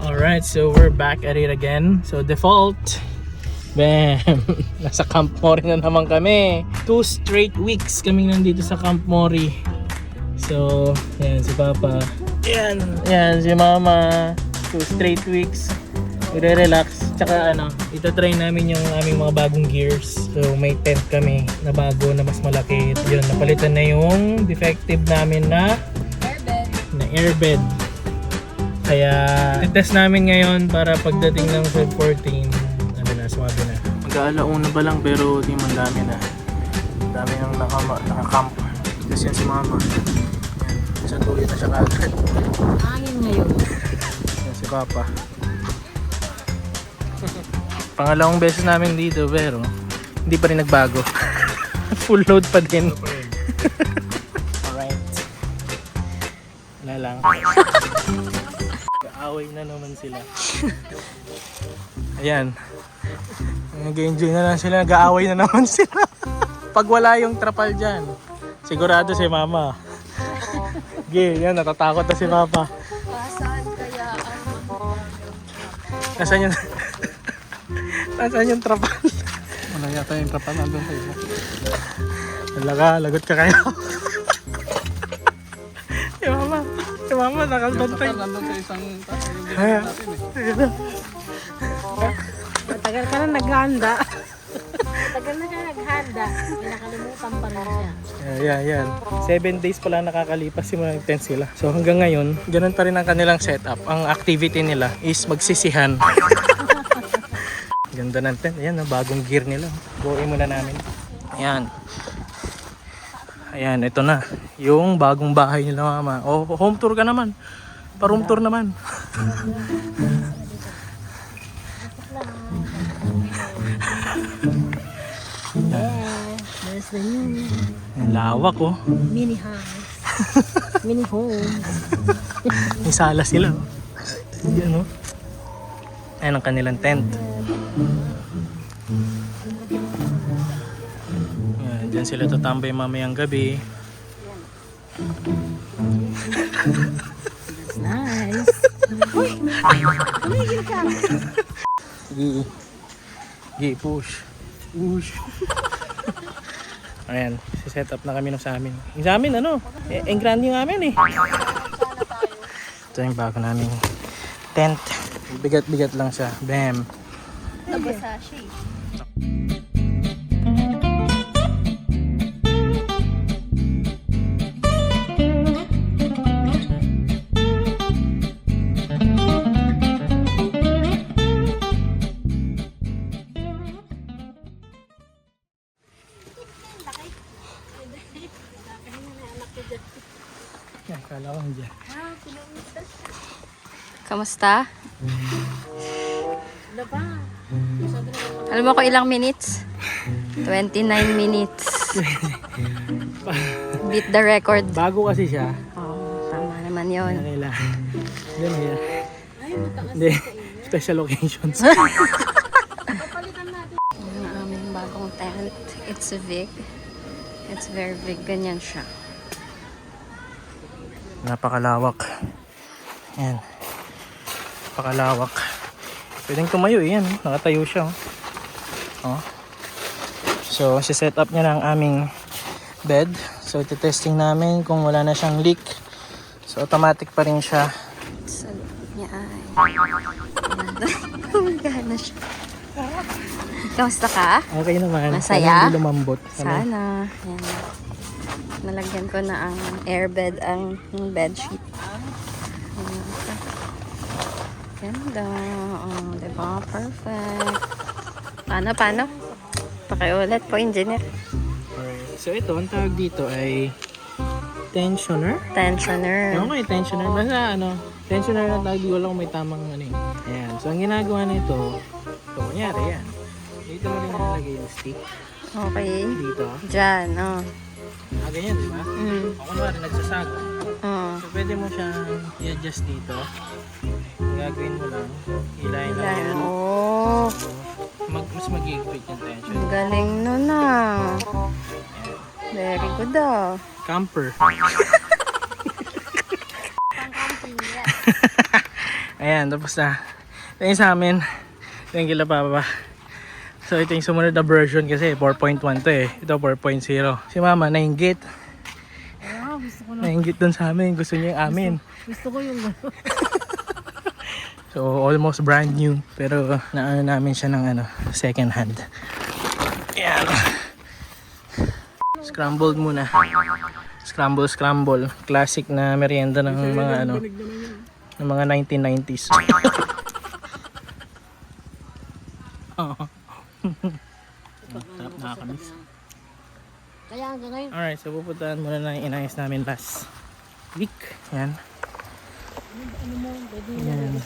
Alright, so we're back at it again. So default, bam, nasa Camp Mori na naman kami. 2 straight weeks kami nandito sa Camp Mori. So, yan si Papa. Yan si Mama. 2 straight weeks. I-relax. Tsaka itatry namin yung aming mga bagong gears. So may tent kami na bago na mas malaki. Yun, napalitan na yung defective namin na airbed. Kaya test namin ngayon para pagdating ng Feb 14, swabe na. Mag-aalauna ba lang pero di man dami na. Dami nang naka-camp. Tapos yan si Mama. Yan, isang tuloy na siya kagad. Hangin ngayon. Yan si Papa. Pangalawang beses namin dito pero hindi pa rin nagbago. Full load pa din. Alright. Wala lang. Away na naman sila. Ayan. Nag-enjoy na lang sila. Nag-aaway na naman sila. Pag wala yung trapal dyan, sigurado si Mama. Yan, natatakot na si Papa. Saan kaya Nasaan yung nasaan yung trapal? Wala yata yung trapal nandun sa iba. Wala ka, lagot ka kayo. Si Mama nakabantay. Trapal nandun sa isang Ayan. matagal ka na naghanda. Matagal na siya naghanda. May nakalimutan pa rin siya. Yan. 7 days pala nakakalipas simula ng tent sila. So hanggang ngayon, ganun pa rin ang kanilang setup. Ang activity nila is magsisihan. Ganda ng tent. Ayan, bagong gear nila. Buuin muna namin. Ayan, ito na. Yung bagong bahay nila, Mama. Oh, home tour ka naman. Pa-room tour naman. There's the new Ang lawak, oh. mini house. Mini home. May sala sila, oh. Yan, oh. Ayan ang kanilang tent. Yan, dyan sila tatambay mamayang gabi. It's nice. Uy! Tumigil ka! Sige, push. Ayan, set up na kami ng sa amin. Yung sa amin, ang grand yung amin eh. Ito yung bago namin tent. Bigat-bigat lang siya. Bam! Nabasa siya eh. Yan, kala ko dyan. Kamusta? Ano ba? Alam mo ko ilang minutes? 29 minutes. Beat the record. Bago kasi siya. Oh, tama naman yun. Kailangan. Yan, yan. Ay, matakas. Hindi, special occasions. Yung aming bagong tent. It's big. It's very big. Ganyan siya. Napakalawak. Yan. Napakalawak. Pwedeng tumayo eh. Yan. Nakatayo siya. Oh. So, si-set up niya ng aming bed. So, iti-testing namin kung wala na siyang leak. So, automatic pa rin siya. Sa loob niya ay... Gumagana siya. Kamusta ka? Okay naman. Masaya? Sana hindi lumambot. Sana. Yan. Nalagyan ko na ang airbed, ang bedsheet. Ganda. Oh, diba? Perfect. Paano? Pakiulit po, engineer. Alright. So, ito, ang tawag dito ay tensioner. Tensioner. Okay, tensioner. Basta tensioner na tawag dito lang kung may tamang Ayan. So, ang ginagawa nito, kunyari, yan. Dito mo rin nalagay yung stick. Okay. Dito. Diyan, oh. Ganyan, di ba? O kunwari, nagsasaga. Oh. So, pwede mo siyang i-adjust dito. Ang gagawin mo lang, hilahin lang yan. Oh. So, mas mag-i-equate yung tension. Ang galing nun ah. Very good ah. Camper. Ayan, tapos na. Ito yung sa amin. Ito yung kila Papa. So ito yung sumunod na version kasi 4.1 to eh. Ito 4.0. Si Mama nainggit. Gusto ko na. Nainggit dun sa amin. Gusto niya yung amin. Gusto ko yung So almost brand new. Pero naano namin siya ng second hand. Ayan. Scrambled muna. Scramble. Classic na merienda ng mga ng mga 1990s. Oo. Sarap, nakakamiss. Kaya hanggang ngayon. Alright, so pupuntahan muna na yung inayos namin last week. Yan. Yan.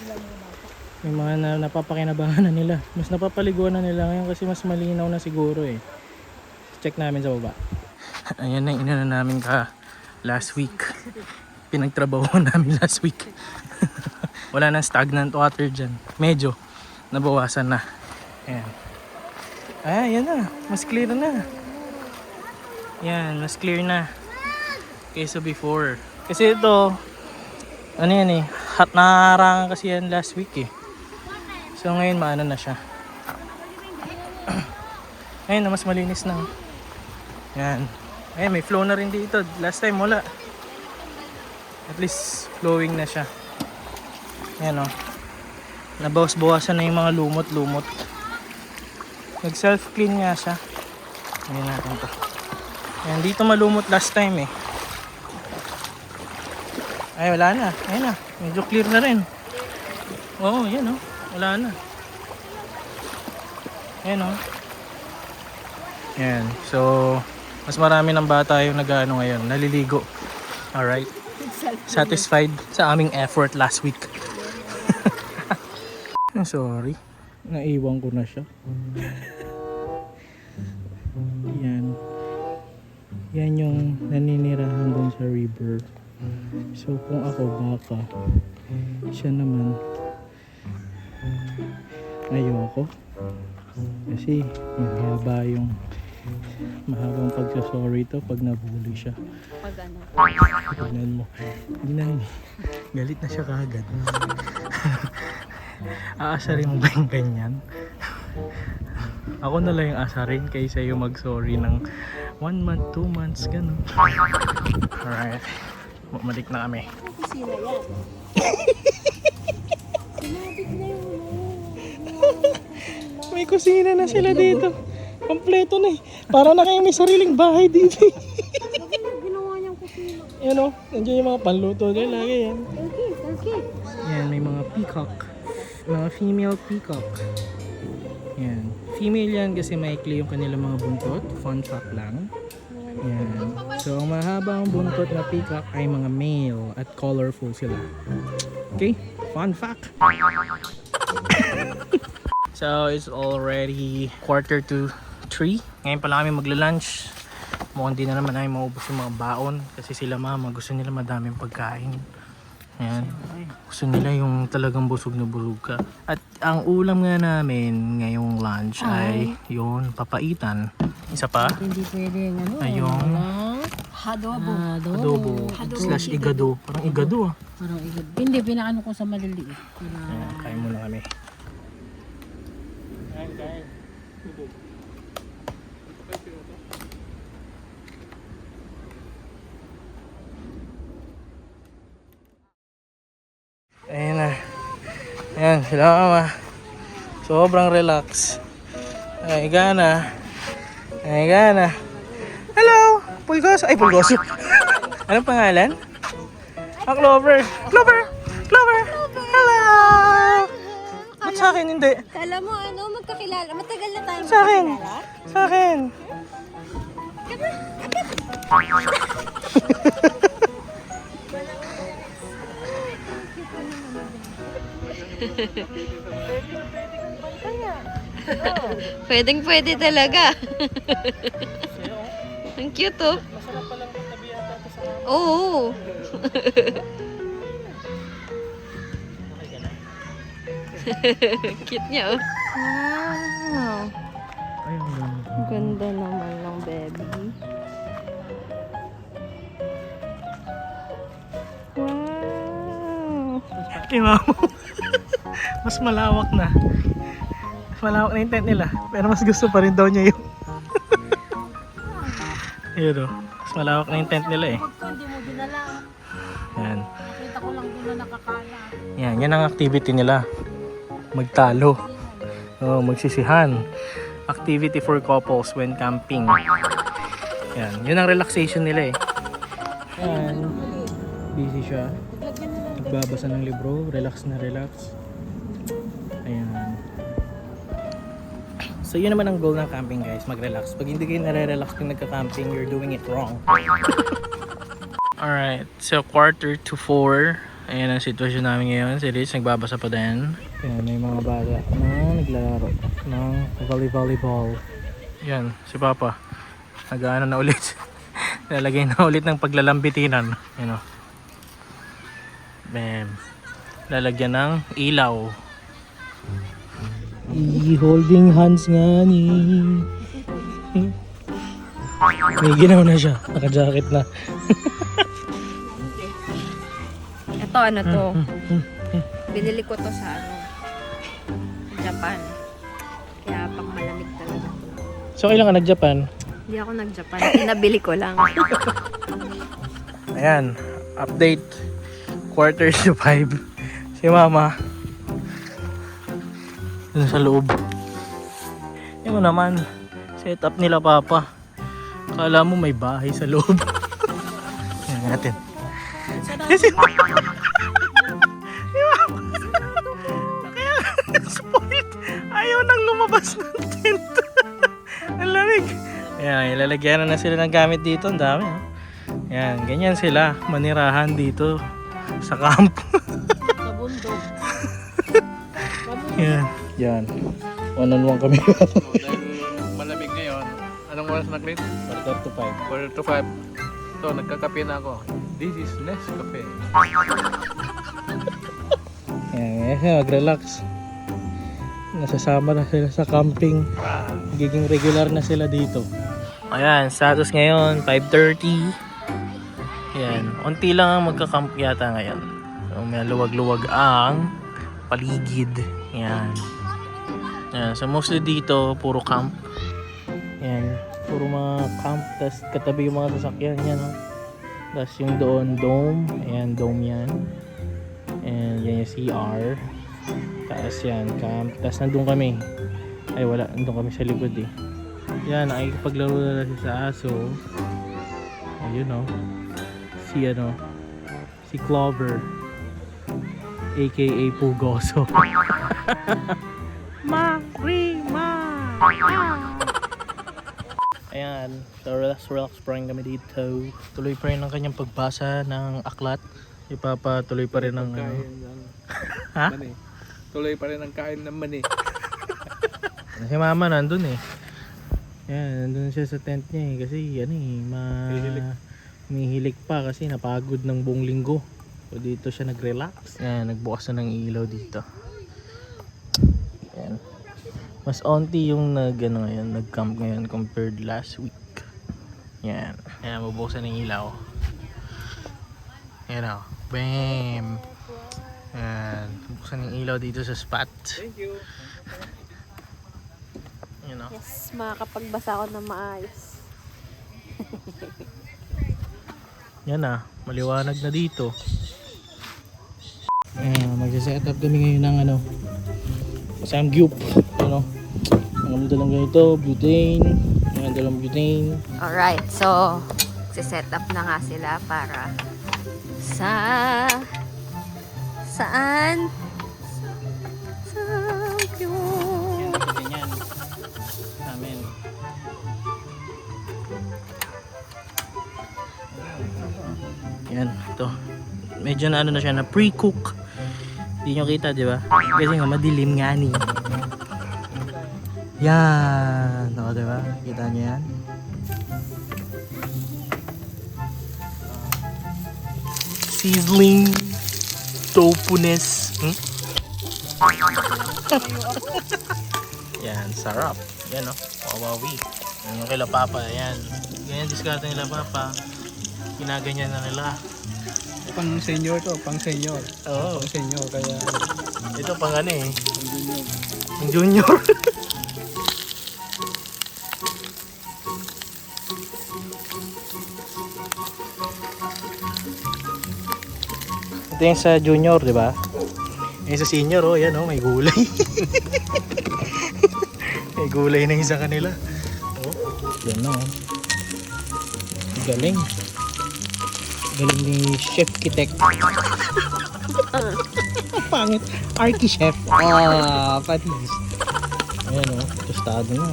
May mga napapakinabangan na nila. Mas napapaliguan na nila ngayon kasi mas malinaw na siguro eh. Check namin sa baba. Ayan na yung inano namin ka last week. Pinagtrabaho namin last week. Wala nang stagnant water dyan. Medyo nabawasan na. Ayan. Ayan na. Mas clear na. Yan, mas clear na. Kaysa before. Kasi ito, ano yan eh. Hot naharangan kasi yan last week eh. So ngayon maano na siya. Ayun na, mas malinis na. Yan. Ayun, may flow na rin dito. Last time wala. At least flowing na siya. Yan o. Nabawas-bawasan na yung mga lumot-lumot. Nag self-clean nga siya. Ayan natin to. Ayan, dito malumot last time eh. Ay, wala na. Ayan na. Medyo clear na rin. Oo, yan o. Wala na. Ayan o. Ayan. So, mas marami ng bata yung nag-ano ngayon. Naliligo. Alright. Satisfied sa aming effort last week. Sorry. Naiwan ko na siya. Yan. Yan yung naninirahan dun sa river. So kung ako baka, siya naman ayoko. Kasi mahabang pagsasorry to pag nabully siya. Pag ano? Tignan mo. Tignan mo. Galit na siya kagad. Aasarin mo ba yung ganyan? Ako na lang yung asarin kaysa yung mag-sorry ng 1 month, 2 months, gano'n. Alright. Bumalik na kami. Sino yan? Sinabit na yung May kusina na sila dito. Kompleto na eh. Para na kayong may sariling bahay dito eh. ginawa niyang kusina. Yan o. Nandiyan yung mga panluto. Diyan lagi yan. Okay. Yan, may mga peacock. Mga female peacock. Yan. Female yan kasi maikli yung kanilang mga buntot. Fun fact lang. Yan. So, ang mahabang buntot na peacock ay mga male at colorful sila. Okay? Fun fact. So, it's already 2:45. Ngayon pa lang kami magla-lunch. Mukhang di na naman ay maubos yung mga baon. Kasi sila mama gusto nila madaming pagkain. Ayan. Gusto nila yung talagang busog na busog ka. At ang ulam nga namin ngayong lunch ay yun, papaitan. Isa pa? Hindi pwede yung Ayong adobo. Slash igado. Parang igado ah. Parang igad. Hindi, pinakano ko sa maliliit. Ayan, kain muna kami. Kain. Ayan na. Ayan, sila mama. Sobrang relax. Ay, gana. Hello! Pulgoso. Ay, Pulgoso. Anong pangalan? Ah, Clover. Hello! Ba't sa akin hindi? Kala mo magkakilala? Matagal na tayo Sa akin. magkakilala? Sa akin. Pwedeng-pwede talaga. Ang cute oh. Masarap palang tabi yata ito sa... Oo. Cute niya oh. Wow. Ay, ang ganda. Ang ganda naman ng baby. Wow. Mama. Mas malawak na. Mas malawak na yung tent nila. Pero mas gusto pa rin daw niya yung yun o. Mas malawak na yung tent nila eh. Pagka hindi mo dinala. Yan. Nakita ko lang doon na nakakala. Yan ang activity nila. Magtalo. Magsisihan. Activity for couples when camping. Yan. Yun ang relaxation nila eh. Yan. Busy siya. Nagbabasa ng libro. Relax na relax. Ayan. So yun naman ang goal ng camping guys. Mag-relax. Pag hindi kayo nare-relax kung nagka-camping, you're doing it wrong. Alright. So 3:45. Ayan ang sitwasyon namin ngayon. Si Rich nagbabasa pa din. Ayan, may mga bata na naglalaro ng volleyball. Yan, si Papa. Nag-ano na ulit. Lalagay na ulit ng paglalambitinan. Yan o. Bam. Lalagyan ng ilaw. Holding hands nga ni. May ginaw na siya. Naka-jacket na. Ito ano to? Binili ko to sa Japan. Kaya pang malamig talaga. So kailan ka nag-Japan? Hindi ako nag-Japan. Pinabili ko lang. Ayan, update 4:45. Si Mama dun sa loob. Yung naman setup nila Papa. Kala mo may bahay sa loob. Tingnan natin. Si Mama. Kaya spoiled. Ayaw nang lumabas ng tent. Ang lamig. Ayan, ilalagyan na sila ng gamit dito. Ang dami. Ayan, ganyan sila manirahan dito sa camp. Sa bundok. Yan. Yan. One-on-one kami. Dahil malamig ngayon, anong oras na Clint? 4:45. 4:05. So, nagkakape na ako. This is Nescafe. Yan, mag-relax. Nasasama na sila sa camping. Giging regular na sila dito. Ayan, status ngayon 5:30. Yan, unti lang ang magka-camp yata ngayon. So, may luwag-luwag ang paligid. Yan. Yan, so mostly dito puro camp. Yan, puro mga camp, tas katabi yung mga sasakyan yan, no? Tas yung doon dome, ayan dome yan. And yan yung CR. Taas yan, camp. Tas nandun kami. Ay wala, nandun kami sa likod eh. Yan, nakikipaglaro na si sa aso. Ayun no. Si Clover. AKA Pugoso. Marima! Ayan, so relax pa rin kami dito. Tuloy pa rin ang kanyang pagbasa ng aklat. Ipapatuloy pa rin ang ano. Ha? Mani. Tuloy pa rin ang kain ng mani. Si Mama nandun eh. Yan, nandun siya sa tent niya eh. Kasi ano eh, humihilik pa kasi napagod ng buong linggo. So dito siya nag-relax. Yan, nagbukas na ng ilaw dito. Yan. Mas onti yung nag-camp ngayon compared last week. Yan. Yan, mabukasan ng ilaw. Yan o. Bam! Yan. Buksan ng ilaw dito sa spot. Thank you. You know. Yes, makakapagbasa ako ng maayos. Yan na, maliwanag na dito. Magsa-set up kami ngayon ng samgyup. Ang dalang ganito, butane. Ang dalang butane. Alright, so set up na nga sila para saan? Yan, natin yan. Amen. Yan, ito. Medyo na na siya na pre-cook. Hindi nyo kita, di ba? Kasi nga madilim nga ni. Yan. O, di ba? Kita nyo yan? Sizzling tofu-ness. Yan, sarap. Yan, no? Wawawi. Yan yung kila Papa. Yan. Ganyan diskarte nila Papa. Ginaganyan na nila. Pang senior to, pang senior. Oo. Pang senior, kaya Ito pang ano eh. Ang junior. Ito yung sa junior, di ba? Yung sa senior, oh, yan oh, may gulay. May gulay na yung sa kanila. Oh, yan na oh. Galing. Galing ni Chef Kitek. Pangit. Arky Chef. Ah, patis. Ayan o, tostado na.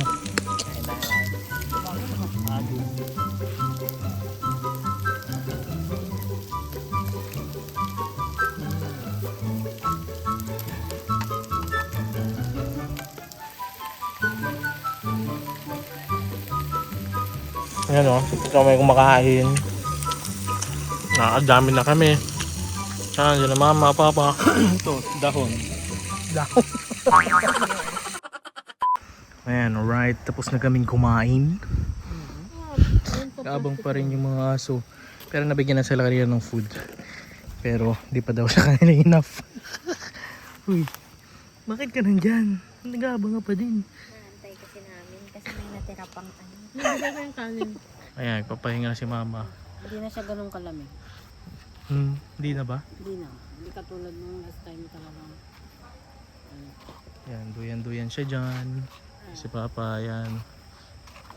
Ayan o, ito may kumakain. Nakadami na kami. Saan dyan na mama, papa. ito, dahon. Dahon. Ayan, alright. Tapos na kaming kumain. Kaabang pa rin yung mga aso. Pero nabigyan na sila kanina ng food. Pero di pa daw sa kanila enough. Uy, bakit ka nandyan? Nag-aabang ka pa din. Naantay kasi namin kasi may natira pang ano. Hindi ko yung kanin. Ayan, papahinga na si mama. Hindi na siya ganun kalamig. Hindi na ba? Hindi na. Hindi katulad nung last time talagang. Ayan, duyan-duyan siya dyan. Si papa, ayan.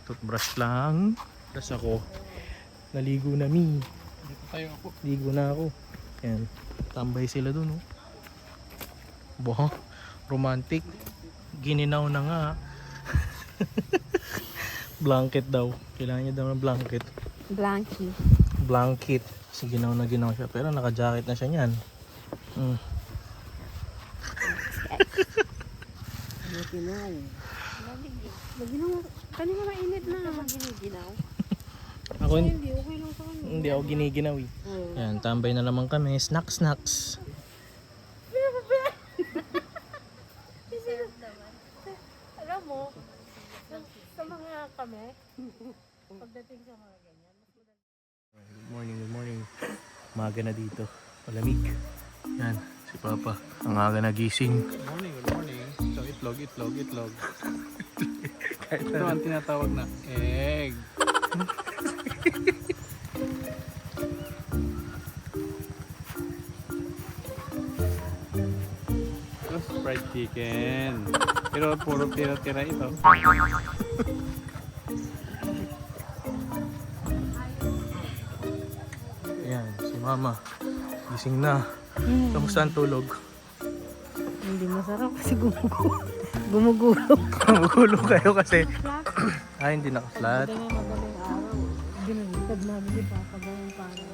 Toothbrush lang. Tapos ako, naligo na mi. Dito tayo ako. Ligo na ako. Ayan, tambay sila dun, oh. Boh, romantic. Gininaw na nga. Blanket daw. Kailangan niya daw ng blanket. Blanky. Blanket. Kasi ginaw na ginaw siya. Pero naka-jacket na siya niyan. Buti na eh. Maginaw. Kanina mainit na. Giniginaw. Ako, Hindi, okay lang sa kanya. hindi ako giniginaw eh. Ayan, tambay na naman kami. Snacks. Alam mo, sa mga kami, pagdating sa mga ganyan, Good morning. Umaga na dito. Malamig. Yan, si Papa. Ang aga nagising. Good morning. So, itlog. Ito ang tinatawag na egg. Tapos fried chicken. Pero puro tira-tira ito. Ayan, si Mama. Gising na. Kamusta ang tulog? hindi masarap kasi gumugulong. Magulo kayo kasi. Hindi naka-flat. Ito nga madaling araw. Ginagitad namin ni Papa ganun parang.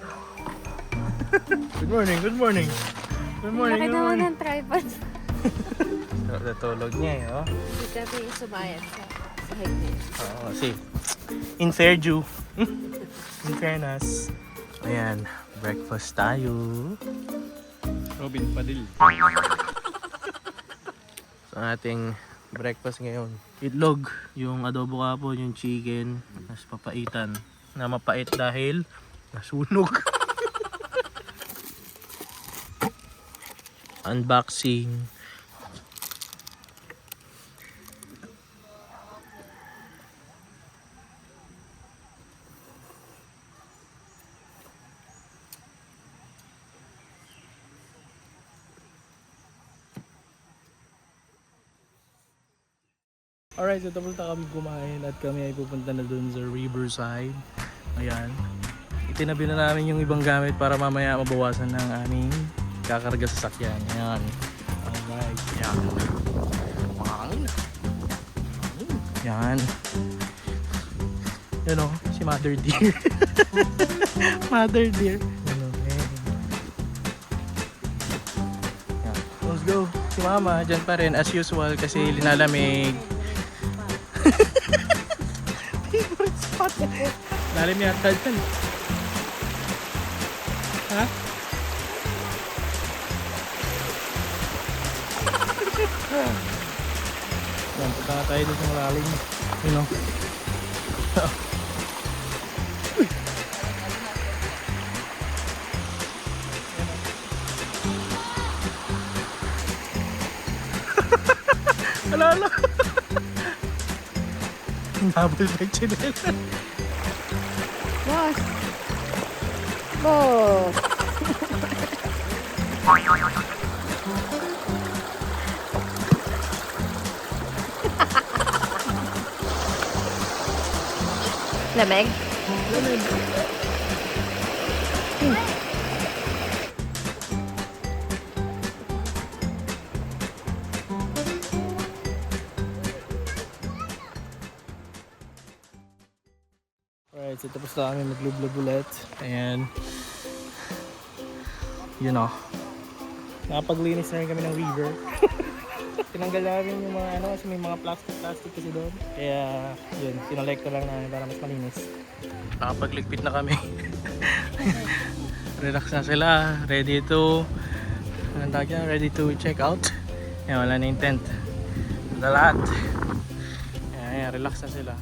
Good morning. Laki naman ng tripod. Sarap na tulog niya eh, oh. Hindi kami sumayad sa height niya. Oo, kasi in fairview. In fairness. Ayan, breakfast tayo. Robin Padil. Sa ating breakfast ngayon. Itlog, yung adobo kapon, yung chicken, mas papaitan. Na mapait dahil nasunog. Unboxing. Alright, so tapos na kami kumain at kami ay pupunta na dun sa riverside. Ayan. Itinabi na namin yung ibang gamit para mamaya mabawasan ng aming kakarga sa sakyan. Ayan. Alright. Ayan. Mahangin. Ayan. Yan o, si Mother Deer. Mother Deer. Ano, ayan. Ayan. Let's go. Si Mama, dyan pa rin as usual kasi linalamig. Favorite spot. Lalim yata dyan. Ha? Yan, punta na tayo dito sa malalim. You know? Alala. Double bag chinela. Boss! Boss! Lamig? Alright, so tapos na kami maglublog ulit. And you know, nakapaglinis na rin kami ng river. Tinanggal namin yung mga ano kasi may mga plastic kasi doon. Kaya yun, kinolect ko lang namin para mas malinis. Nakapagligpit na kami. Relax na sila, ready to check out. Yan, wala na yung tent. Wala lahat. Ayan, relax na sila.